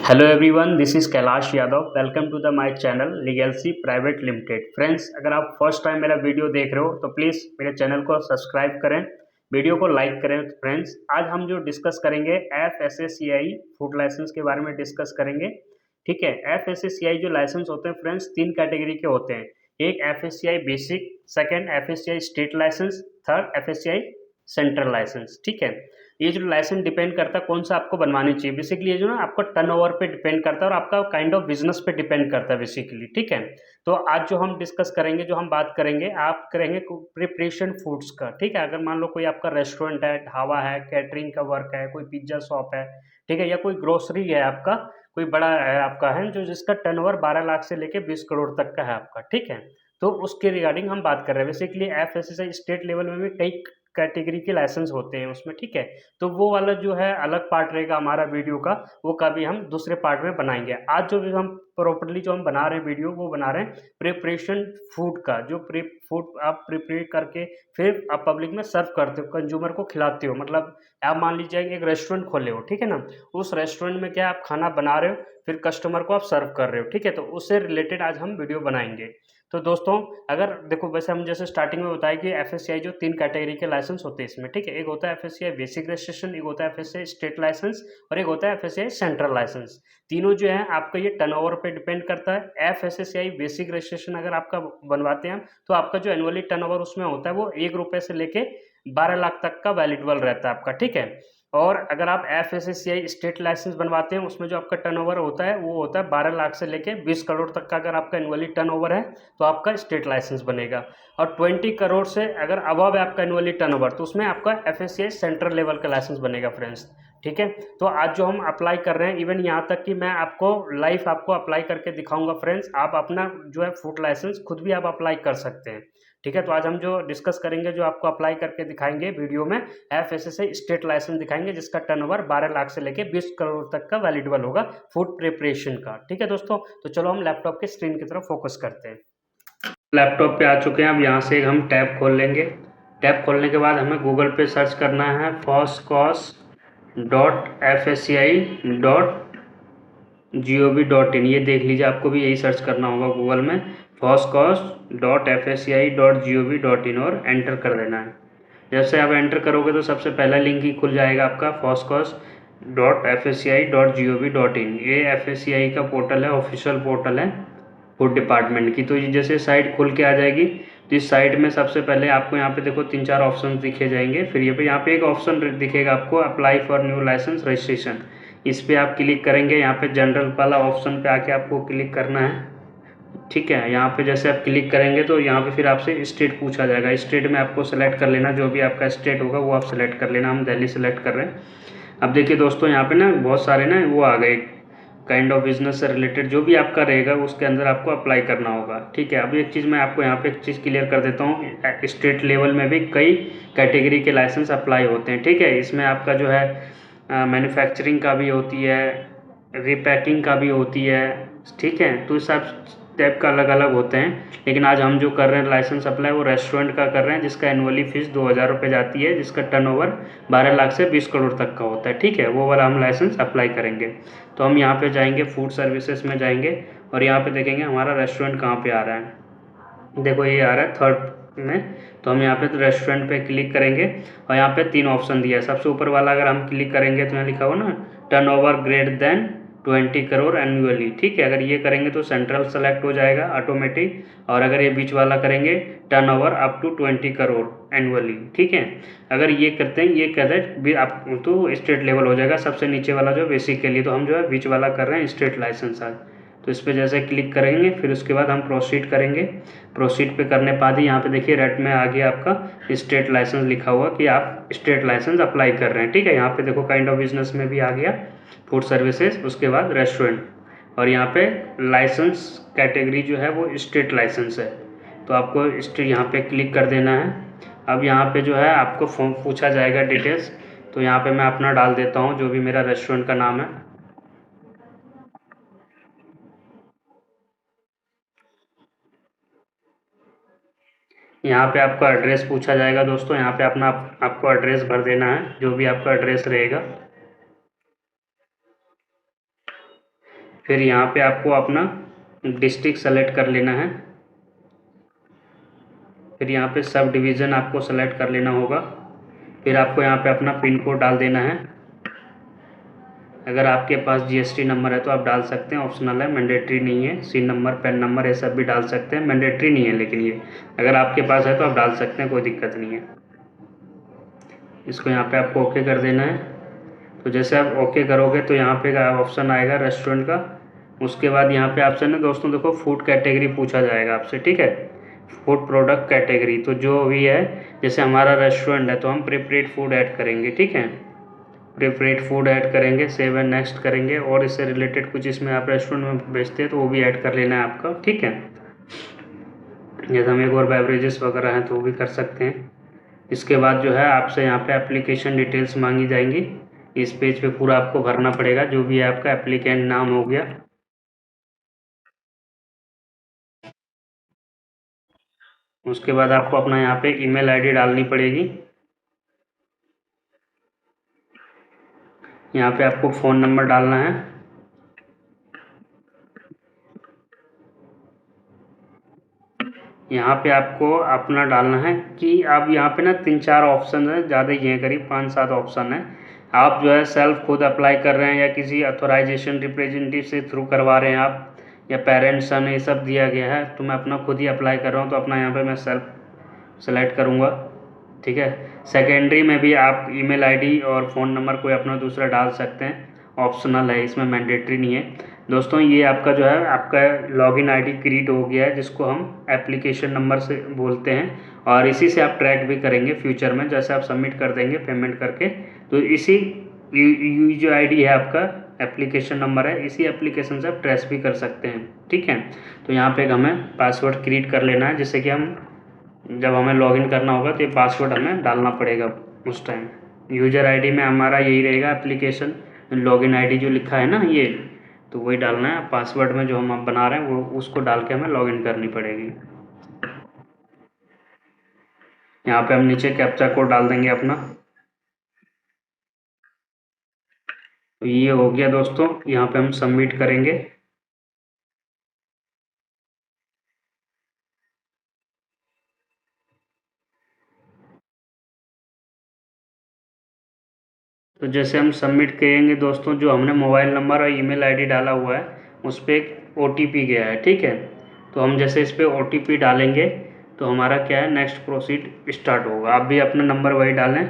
Hello everyone, this is Kailash Yadav. Welcome to the my channel Legalsy private limited. Friends, अगर आप first time मेरा video देख रहे हो तो प्लीज़ मेरे चैनल को सब्सक्राइब करें, वीडियो को लाइक करें। फ्रेंड्स, आज हम जो डिस्कस करेंगे FSSAI फूड लाइसेंस के बारे में डिस्कस करेंगे। ठीक है, FSSAI जो लाइसेंस होते हैं फ्रेंड्स, तीन कैटेगरी के होते हैं। एक FSCI basic, second FSCI state licence, third FSCI central licence. ठीक है, ये जो लाइसेंस डिपेंड करता है कौन सा आपको बनवानी चाहिए। बेसिकली ये जो ना आपका टर्नओवर पे डिपेंड करता है और आपका काइंड ऑफ बिजनेस पे डिपेंड करता है बेसिकली। ठीक है, तो आज जो हम डिस्कस करेंगे, जो हम बात करेंगे, आप करेंगे प्रिपरेशन फूड्स का। ठीक है, अगर मान लो कोई आपका रेस्टोरेंट है, ढाबा है, कैटरिंग का वर्क है, कोई पिज्जा शॉप है, ठीक है, या कोई ग्रोसरी है आपका, कोई बड़ा है आपका है जो जिसका टर्नओवर 12 लाख से लेके 20 करोड़ तक का है आपका। ठीक है, तो उसके रिगार्डिंग हम बात कर रहे हैं। बेसिकली FSSAI स्टेट लेवल में भी कई कैटेगरी के लाइसेंस होते हैं उसमें। ठीक है, तो वो वाला जो है अलग पार्ट रहेगा हमारा वीडियो का, वो कभी हम दूसरे पार्ट में बनाएंगे। आज जो भी हम प्रॉपर्ली जो हम बना रहे हैं वीडियो, वो बना रहे हैं प्रिपरेशन फूड का। जो फूड आप प्रिपेयर करके फिर आप पब्लिक में सर्व करते हो, कंज्यूमर को खिलाते हो। मतलब आप मान लीजिए एक रेस्टोरेंट खोले हो, ठीक है ना, उस रेस्टोरेंट में क्या आप खाना बना रहे हो, फिर कस्टमर को आप सर्व कर रहे हो। ठीक है, तो उससे रिलेटेड आज हम वीडियो बनाएंगे। तो दोस्तों, अगर देखो, वैसे हम जैसे स्टार्टिंग में बताया कि FSCI जो तीन कैटेगरी के लाइसेंस होते हैं इसमें। ठीक है, एक होता है FSCI बेसिक रजिस्ट्रेशन, एक होता है FSCI स्टेट लाइसेंस, और एक होता है FSCI सेंट्रल लाइसेंस। तीनों जो है आपका ये टर्नओवर पे डिपेंड करता है। FSSAI बेसिक रजिस्ट्रेशन अगर आपका बनवाते हैं तो आपका जो एनुअली टर्नओवर उसमें होता है वो 1 रुपये से लेके 12 लाख तक का वैलिडेबल रहता है आपका। ठीक है, और अगर आप FSSAI स्टेट लाइसेंस बनवाते हैं, उसमें जो आपका टर्नओवर होता है वो होता है 12 लाख से लेके 20 करोड़ तक का। अगर आपका एनुअली टर्नओवर है तो आपका स्टेट लाइसेंस बनेगा। और 20 करोड़ से अगर अबव है आपका एनुअली टर्नओवर, तो उसमें आपका FSCI सेंट्रल लेवल का लाइसेंस बनेगा फ्रेंड्स। ठीक है, तो आज जो हम अप्लाई कर रहे हैं, इवन यहाँ तक कि मैं आपको लाइव आपको अप्लाई करके दिखाऊंगा फ्रेंड्स। आप अपना जो है फूड लाइसेंस खुद भी आप अप्लाई कर सकते हैं। ठीक है, तो आज हम जो डिस्कस करेंगे, जो आपको अप्लाई करके दिखाएंगे वीडियो में, FSSAI स्टेट लाइसेंस दिखाएंगे जिसका टर्नओवर 12 लाख से लेके 20 करोड़ तक का वैलिडेबल होगा फूड प्रिपरेशन का। ठीक है दोस्तों, तो चलो हम लैपटॉप के स्क्रीन की तरफ फोकस करते हैं। लैपटॉप पे आ चुके हैं। अब यहाँ से हम टैब खोल लेंगे। टैब खोलने के बाद हमें गूगल पे सर्च करना है foscos.fsci.gov.in। ये देख लीजिए, आपको भी यही सर्च करना होगा गूगल में, foscos.fsci.gov.in, और एंटर कर देना है। जैसे आप एंटर करोगे तो सबसे पहला लिंक ही खुल जाएगा आपका foscos.fsci.gov.in। ये FSCI का पोर्टल है, ऑफिशियल पोर्टल है फूड डिपार्टमेंट की। तो ये जैसे साइट खुल के आ जाएगी, तो इस साइट में सबसे पहले आपको यहाँ पे देखो 3-4 ऑप्शन दिखे जाएंगे। फिर यहाँ पे एक ऑप्शन दिखेगा आपको, apply for new licence registration. इस पर आप क्लिक करेंगे। यहाँ पे जनरल वाला ऑप्शन पे आके आपको क्लिक करना है। ठीक है, यहाँ पे जैसे आप क्लिक करेंगे तो यहाँ पे फिर आपसे स्टेट पूछा जाएगा। स्टेट में आपको सेलेक्ट कर लेना, जो भी आपका स्टेट होगा वो आप सेलेक्ट कर लेना। हम दिल्ली सेलेक्ट कर रहे हैं। अब देखिए दोस्तों, यहाँ पे ना बहुत सारे ना वो आ गए, काइंड ऑफ बिजनेस से रिलेटेड जो भी आपका रहेगा उसके अंदर आपको अप्लाई करना होगा। ठीक है, अब एक चीज़ मैं आपको यहाँ पे एक चीज़ क्लियर कर देता हूँ, स्टेट लेवल में भी कई कैटेगरी के लाइसेंस अप्लाई होते हैं। ठीक है, इसमें आपका जो है मैन्युफैक्चरिंग का भी होती है, रिपैकिंग का भी होती है। ठीक है, तो सब टाइप का अलग अलग होते हैं। लेकिन आज हम जो कर रहे हैं लाइसेंस अप्लाई, वो रेस्टोरेंट का कर रहे हैं, जिसका एनुअली फीस 2000 रुपये जाती है, जिसका टर्नओवर 12 लाख से 20 करोड़ तक का होता है। ठीक है, वो वाला हम लाइसेंस अप्लाई करेंगे। तो हम यहाँ पे जाएंगे, फूड सर्विसेज में जाएंगे, और यहाँ पे देखेंगे हमारा रेस्टोरेंट कहाँ पे आ रहा है। देखो ये आ रहा है थर्ड में। तो हम यहाँ पे तो रेस्टोरेंट पे क्लिक करेंगे, और यहाँ पे 3 ऑप्शन दिया है। सबसे ऊपर वाला अगर हम क्लिक करेंगे तो यहाँ लिखा हो ना, turnover greater than 20 crore annually. ठीक है, अगर ये करेंगे तो सेंट्रल सेलेक्ट हो जाएगा ऑटोमेटिक, और अगर ये बीच वाला करेंगे turnover up to 20 crore annually. ठीक है, अगर ये करते हैं, ये कहते हैं आप तो स्टेट लेवल हो जाएगा। सबसे नीचे वाला जो बेसिक के लिए, तो हम जो है बीच वाला कर रहे हैं स्टेट लाइसेंस आज। तो इस पर जैसे क्लिक करेंगे, फिर उसके बाद हम प्रोसीड करेंगे। प्रोसीड पे करने बाद ही यहाँ पे देखिए रेड में आ गया आपका स्टेट लाइसेंस लिखा हुआ कि आप स्टेट लाइसेंस अप्लाई कर रहे हैं। ठीक है, यहाँ पे देखो काइंड ऑफ बिजनेस में भी आ गया, फूड सर्विसेज, उसके बाद रेस्टोरेंट, और यहाँ पे लाइसेंस कैटेगरी जो है वो स्टेट लाइसेंस है। तो आपको स्टेट यहाँ पे क्लिक कर देना है। अब यहाँ पे जो है आपको फॉर्म पूछा जाएगा डिटेल्स, तो यहाँ पे मैं अपना डाल देता हूँ, जो भी मेरा रेस्टोरेंट का नाम है। यहाँ पे आपका एड्रेस पूछा जाएगा दोस्तों, यहाँ पे अपना आपको एड्रेस भर देना है, जो भी आपका एड्रेस रहेगा। फिर यहाँ पे आपको अपना डिस्ट्रिक्ट सेलेक्ट कर लेना है। फिर यहाँ पे सब डिवीज़न आपको सेलेक्ट कर लेना होगा। फिर आपको यहाँ पे अपना पिन कोड डाल देना है। अगर आपके पास जीएसटी नंबर है तो आप डाल सकते हैं, ऑप्शनल है, मैंडेटरी नहीं है। सिन नंबर, पैन नंबर ये सब भी डाल सकते हैं, मैंडेटरी नहीं है, लेकिन ये अगर आपके पास है तो आप डाल सकते हैं, कोई दिक्कत नहीं है। इसको यहाँ पे आपको ओके कर देना है। तो जैसे आप ओके करोगे तो यहाँ पे ऑप्शन आएगा रेस्टोरेंट का। उसके बाद यहाँ पे ऑप्शन है दोस्तों, देखो फूड कैटेगरी पूछा जाएगा आपसे, ठीक है, फूड प्रोडक्ट कैटेगरी। तो जो भी है, जैसे हमारा रेस्टोरेंट है तो हम प्रिपरेड फूड ऐड करेंगे, ठीक है, प्रिपरेड फूड ऐड करेंगे, सेव एंड नेक्स्ट करेंगे। और इससे रिलेटेड कुछ इसमें आप रेस्टोरेंट में बेचते हैं तो वो भी ऐड कर लेना है आपका, ठीक है। जैसे हम एक और बेवरेजेस वगैरह हैं तो वो भी कर सकते हैं। इसके बाद जो है आपसे यहाँ पे एप्लीकेशन डिटेल्स मांगी जाएंगी। इस पेज पे पूरा आपको भरना पड़ेगा, जो भी है आपका एप्लीकेंट नाम हो गया, उसके बाद आपको अपना यहाँ पे ईमेल आईडी डालनी पड़ेगी। यहाँ पे आपको फ़ोन नंबर डालना है। यहाँ पे आपको अपना डालना है कि आप यहाँ पे ना 3-4 ऑप्शन है, ज़्यादा ही है, करीब 5-7 ऑप्शन है। आप जो है सेल्फ खुद अप्लाई कर रहे हैं या किसी अथोराइजेशन रिप्रेजेंटेटिव से थ्रू करवा रहे हैं आप, या पेरेंट्स ने ये सब दिया गया है, तो मैं अपना खुद ही अप्लाई कर रहा हूँ, तो अपना यहाँ पे मैं सेल्फ सेलेक्ट करूँगा, ठीक है। सेकेंडरी में भी आप ईमेल आईडी और फ़ोन नंबर कोई अपना दूसरा डाल सकते हैं, ऑप्शनल है, इसमें मैंडेटरी नहीं है। दोस्तों ये आपका जो है आपका लॉगिन आईडी क्रिएट हो गया है, जिसको हम एप्लीकेशन नंबर से बोलते हैं, और इसी से आप ट्रैक भी करेंगे फ्यूचर में, जैसे आप सबमिट कर देंगे पेमेंट करके, तो इसी जो आईडी है आपका एप्लीकेशन नंबर है, इसी एप्लीकेशन से आप ट्रेस भी कर सकते हैं, ठीक है। तो यहाँ पे हमें पासवर्ड क्रिएट कर लेना है, जिससे कि हम जब हमें लॉगिन करना होगा तो ये पासवर्ड हमें डालना पड़ेगा उस टाइम। यूज़र आईडी में हमारा यही रहेगा, एप्लीकेशन लॉगिन आईडी जो लिखा है ना ये, तो वही डालना है। पासवर्ड में जो हम अब बना रहे हैं वो उसको डाल के हमें लॉगिन करनी पड़ेगी। यहाँ पे हम नीचे कैप्चा कोड डाल देंगे अपना। तो ये हो गया दोस्तों, यहाँ पे हम सबमिट करेंगे। तो जैसे हम सबमिट करेंगे दोस्तों, जो हमने मोबाइल नंबर और ईमेल आईडी डाला हुआ है उस पर एक ओटीपी गया है, ठीक है। तो हम जैसे इस पर ओटीपी डालेंगे तो हमारा क्या है, नेक्स्ट प्रोसीड स्टार्ट होगा। आप भी अपना नंबर वही डालें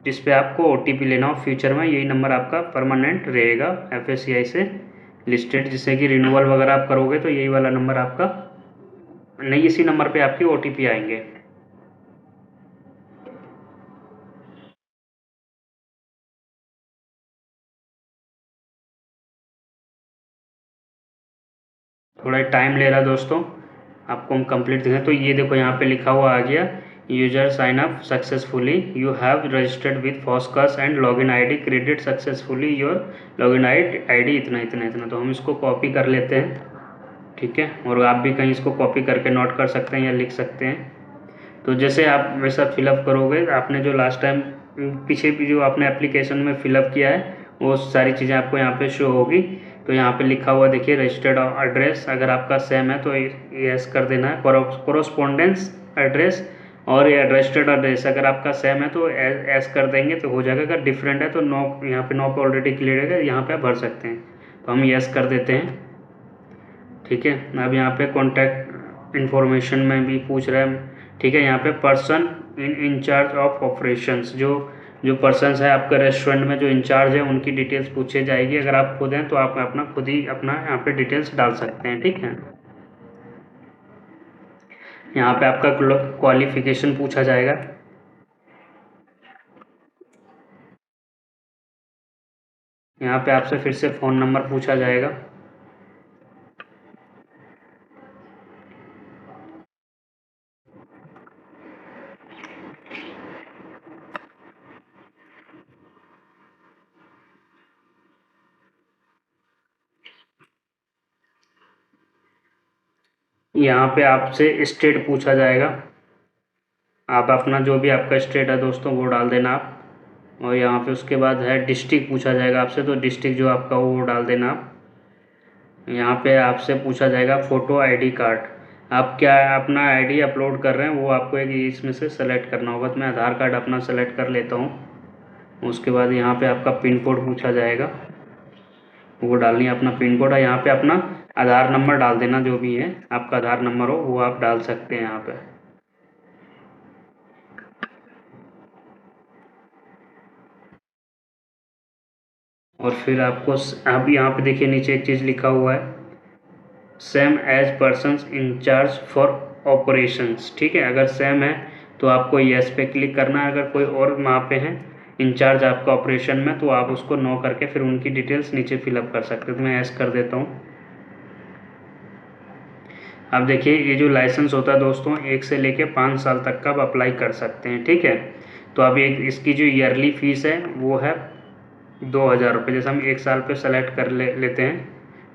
जिस पे आपको ओटीपी लेना हो। फ्यूचर में यही नंबर आपका परमानेंट रहेगा एफएससीआई से लिस्टेड, जिससे कि रिन्यूअल वगैरह आप करोगे तो यही वाला नंबर आपका, नहीं इसी नंबर पे आपकी ओटीपी आएंगे। थोड़ा टाइम ले रहा है दोस्तों, आपको हम कंप्लीट देखें तो ये देखो यहाँ पे लिखा हुआ आ गया, user sign up successfully, you have registered with FOSCOS and login ID credit successfully your login ID इतना इतना इतना। तो हम इसको कॉपी कर लेते हैं, ठीक है, और आप भी कहीं इसको कॉपी करके नोट कर सकते हैं या लिख सकते हैं। तो जैसे आप वैसा फिलअप करोगे, आपने जो लास्ट टाइम पीछे भी जो आपने एप्लीकेशन में फिलअप किया है वो सारी चीज़ें आपको यहाँ पे शो होगी। तो यहाँ पे लिखा हुआ देखिए रजिस्टर्ड एड्रेस, अगर आपका सेम है तो यस कर देना है, कोरोस्पोंडेंस एड्रेस, और ये रजिस्टर्ड एड्रेस अगर आपका सेम है तो एस कर देंगे तो हो जाएगा। अगर डिफरेंट है तो नो, यहाँ पे नो पे ऑलरेडी क्लियर है, यहाँ पे आप भर सकते हैं, तो हम यस कर देते हैं, ठीक है। अब यहाँ पे कॉन्टैक्ट इन्फॉर्मेशन में भी पूछ रहा है, ठीक है। यहाँ पे person in charge of operations, जो पर्सन्स है आपके रेस्टोरेंट में जो इंचार्ज है उनकी डिटेल्स पूछी जाएगी। अगर आप खुद हैं तो आप अपना खुद ही अपना यहाँ पे डिटेल्स डाल सकते हैं, ठीक है। यहाँ पे आपका क्वालिफिकेशन पूछा जाएगा। यहाँ पे आपसे फिर से फ़ोन नंबर पूछा जाएगा। यहाँ पे आपसे स्टेट पूछा जाएगा, आप अपना जो भी आपका स्टेट है दोस्तों वो डाल देना आप। और यहाँ पे उसके बाद है डिस्ट्रिक्ट पूछा जाएगा आपसे, तो डिस्ट्रिक्ट जो आपका हो वो डाल देना आप। यहाँ पे आपसे पूछा जाएगा फ़ोटो आईडी कार्ड, आप क्या अपना आईडी अपलोड कर रहे हैं वो आपको एक इसमें से सेलेक्ट करना होगा। तो मैं आधार कार्ड अपना सेलेक्ट कर लेता हूँ। उसके बाद यहाँ पे आपका पिन कोड पूछा जाएगा, वो डालनी है अपना पिन कोड है। यहाँ पे अपना आधार नंबर डाल देना, जो भी है आपका आधार नंबर हो वो आप डाल सकते हैं यहाँ पे। और फिर आपको अब यहाँ पे देखिए नीचे एक चीज़ लिखा हुआ है, same as persons in charge for operations. ठीक है, अगर सेम है तो आपको यस पे क्लिक करना है। अगर कोई और वहाँ पे है इंचार्ज आपका ऑपरेशन में तो आप उसको नो करके फिर उनकी डिटेल्स नीचे फिलअप कर सकते हो। तो मैं यस कर देता हूँ। अब देखिए ये जो लाइसेंस होता है दोस्तों 1 से लेके 5 साल तक का आप अप्लाई कर सकते हैं। ठीक है, तो अब एक इसकी जो ईयरली फीस है वो है 2000 रुपये। जैसे हम 1 साल पे सेलेक्ट कर लेते हैं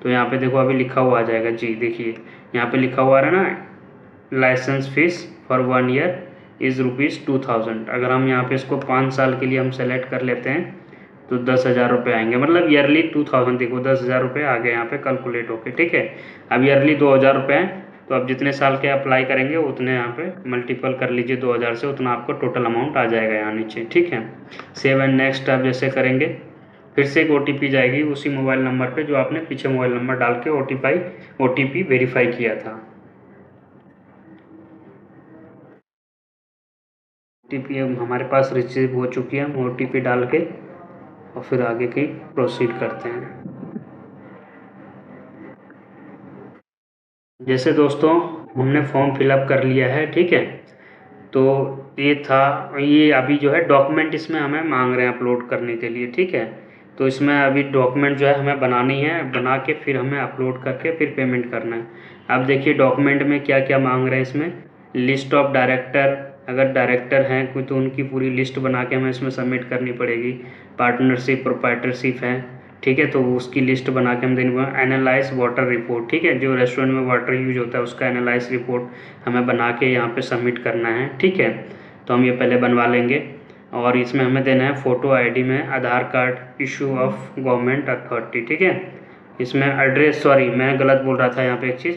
तो यहाँ पे देखो अभी लिखा हुआ आ जाएगा जी, देखिए यहाँ पे लिखा हुआ है ना, licence fee for 1 year is ₹2000। अगर हम यहाँ पे इसको 5 साल के लिए हम सेलेक्ट कर लेते हैं तो 10,000 रुपये आएंगे, मतलब ईयरली 2000, देखो 10,000 रुपये आ गए यहाँ पे कैलकुलेट होके। ठीक है, अब ईयरली 2,000 रुपये हैं तो आप जितने साल के अप्लाई करेंगे उतने यहाँ पे मल्टीपल कर लीजिए 2000 से, उतना आपको टोटल अमाउंट आ जाएगा यहाँ नीचे। ठीक है, सेव एंड नेक्स्ट आप जैसे करेंगे फिर से एक OTP जाएगी उसी मोबाइल नंबर पे जो आपने पीछे मोबाइल नंबर डाल के OTP वेरीफाई किया था। OTP अब हमारे पास रिसीव हो चुकी है, हम OTP डाल के और फिर आगे की प्रोसीड करते हैं। जैसे दोस्तों हमने फॉर्म फिलअप कर लिया है, ठीक है, तो ये था, ये अभी जो है डॉक्यूमेंट इसमें हमें मांग रहे हैं अपलोड करने के लिए। ठीक है, तो इसमें अभी डॉक्यूमेंट जो है हमें बनानी है, बना के फिर हमें अपलोड करके फिर पेमेंट करना है। अब देखिए डॉक्यूमेंट में क्या क्या मांग रहे हैं इसमें, लिस्ट ऑफ डायरेक्टर, अगर डायरेक्टर हैं कोई तो उनकी पूरी लिस्ट बना के हमें इसमें सबमिट करनी पड़ेगी। पार्टनरशिप प्रोप्राइटरशिप है, ठीक है, तो उसकी लिस्ट बना के हम देनी पड़ेगी। एनालाइज वाटर रिपोर्ट, ठीक है, जो रेस्टोरेंट में वाटर यूज होता है उसका एनालाइज रिपोर्ट हमें बना के यहाँ पे सबमिट करना है। ठीक है, तो हम ये पहले बनवा लेंगे। और इसमें हमें देना है फ़ोटो आईडी में Aadhaar card issue of government authority. ठीक है, इसमें एड्रेस, सॉरी मैं गलत बोल रहा था, यहाँ पे एक चीज़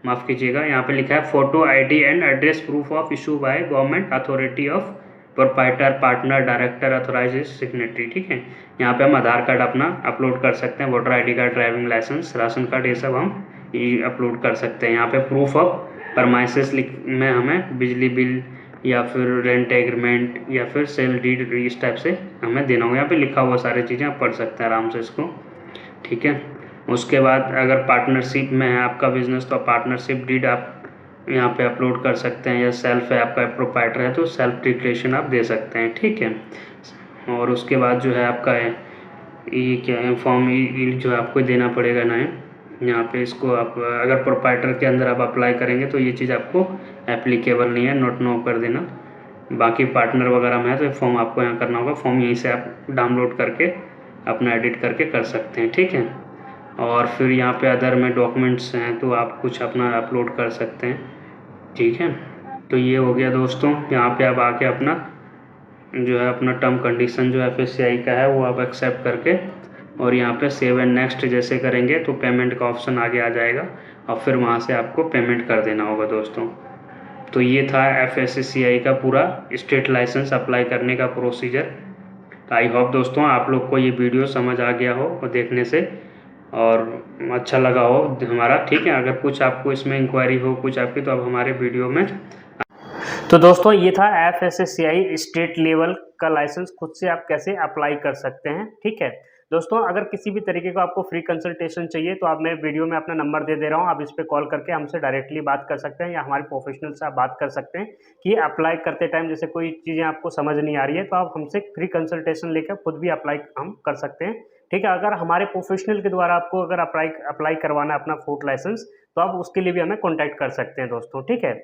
माफ़ कीजिएगा, यहाँ पे लिखा है photo ID and address proof of issue by government authority of proprietor partner director authorise signatory. ठीक है, यहाँ पे हम आधार कार्ड अपना अपलोड कर सकते हैं, voter ID card, driving licence, ration card, ये सब हम अपलोड कर सकते हैं। यहाँ पे प्रूफ ऑफ परमाइसेस में हमें बिजली बिल या फिर रेंट एग्रीमेंट या फिर सेल डीड इस टाइप से हमें देना होगा। यहाँ पे लिखा हुआ सारी चीज़ें आप पढ़ सकते हैं आराम से इसको। ठीक है, उसके बाद अगर पार्टनरशिप में है आपका बिजनेस तो पार्टनरशिप डीड आप यहाँ पे अपलोड कर सकते हैं, या सेल्फ है आपका प्रोप्राइटर है तो सेल्फ डिक्लेरेशन आप दे सकते हैं। ठीक है, और उसके बाद जो है आपका ये क्या है फॉर्म जो है आपको देना पड़ेगा ना, यहाँ पे इसको आप अगर प्रोप्राइटर के अंदर आप अप्लाई करेंगे तो ये चीज़ आपको एप्लीकेबल नहीं है, नोट नो कर देना। बाकी पार्टनर वगैरह में है तो ये फॉर्म आपको यहाँ करना होगा, फॉर्म यहीं से आप डाउनलोड करके अपना एडिट करके कर सकते हैं। ठीक है, और फिर यहाँ पे अदर में डॉक्यूमेंट्स हैं तो आप कुछ अपना अपलोड कर सकते हैं। ठीक है, तो ये हो गया दोस्तों। यहाँ पे आप आके अपना जो है अपना टर्म कंडीशन जो FSCI का है वो आप एक्सेप्ट करके और यहाँ पे सेव एंड नेक्स्ट जैसे करेंगे तो पेमेंट का ऑप्शन आगे आ जाएगा और फिर वहाँ से आपको पेमेंट कर देना होगा दोस्तों। तो ये था FSCI का पूरा स्टेट लाइसेंस अप्लाई करने का प्रोसीजर। तो आई होप दोस्तों आप लोग को ये वीडियो समझ आ गया हो और देखने से और अच्छा लगा हो हमारा। ठीक है, अगर कुछ आपको इसमें इंक्वायरी हो कुछ आपकी तो आप हमारे वीडियो में। तो दोस्तों ये था FSCI स्टेट लेवल का लाइसेंस खुद से आप कैसे अप्लाई कर सकते हैं। ठीक है दोस्तों, अगर किसी भी तरीके का आपको फ्री कंसल्टेशन चाहिए तो आप मैं वीडियो में अपना नंबर दे दे रहा हूँ, आप इस पर कॉल करके हमसे डायरेक्टली बात कर सकते हैं या हमारे प्रोफेशनल से आप बात कर सकते हैं कि अप्लाई करते टाइम जैसे कोई चीज़ें आपको समझ नहीं आ रही है तो आप हमसे फ्री कंसल्टेशन लेकर खुद भी अप्लाई हम कर सकते हैं। ठीक है, अगर हमारे प्रोफेशनल के द्वारा आपको अगर अप्लाई करवाना है अपना फूड लाइसेंस तो आप उसके लिए भी हमें कॉन्टैक्ट कर सकते हैं दोस्तों। ठीक है,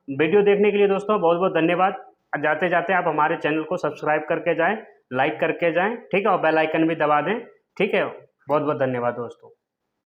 वीडियो देखने के लिए दोस्तों बहुत बहुत धन्यवाद। जाते जाते आप हमारे चैनल को सब्सक्राइब करके जाएं, लाइक करके जाएं, ठीक है, और बेल आइकन भी दबा दें। ठीक है, बहुत बहुत धन्यवाद दोस्तों।